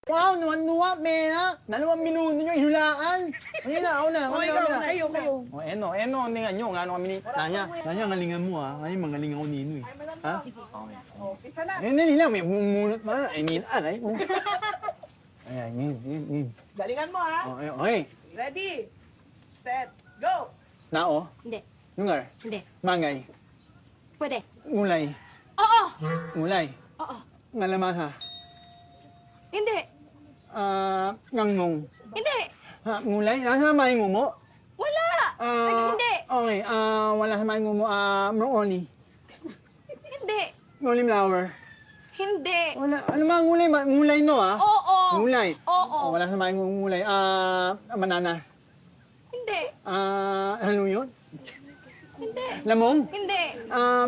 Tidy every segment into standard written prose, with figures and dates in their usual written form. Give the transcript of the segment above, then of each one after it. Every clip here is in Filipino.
Wow, nuwan-nuwa, mena. 2 minuto nyo, inulaan. Ayun na, ako na. Kayo. O, eno, tingnan nyo, nga ano kami ni Nanya. Nanya, ngalingan mo ah. Ngayon, magaling ako nino eh. Ha? Isa na. Ayun na nila, may bumunot pa. Ay, nilaan ay. Ayan, ngin. Galingan mo, ha? Okay. Ready, set, go! Nao, Hindi. lungar, Hindi. mangay, Pwede. ngulay, Oo. ngulay, Oo. ngalamasa, Hindi. ngangnong. Hindi. Ngulay, nasa may ngumo. Wala. Hindi. Okay, wala sa may ngumo, broccoli, Hindi. nguli flower. Hindi. Wala, ano mga ngulay? Ngulay no ah? Oo. Ngulay. Oo. Wala sa may ngulay, mananas. Hindi. Ano yun? Hindi. Lamong? Hindi.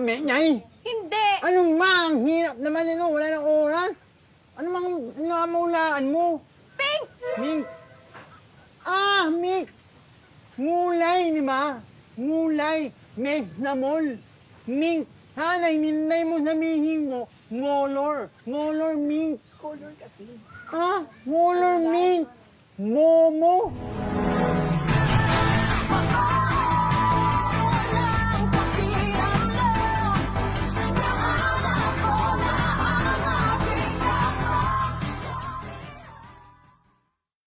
Menyay. Hindi. Ano mang hirap naman nito, wala nang oras. Ano mang namulaan mo? Pink. Mink. Mink. Ngulay, di ba? Ngulay. Mink na mol. Mink. Hanay, ninay mo sabihin mo. Ngolor. Ngolor mink. Color kasi. Ngolor mink. Momo.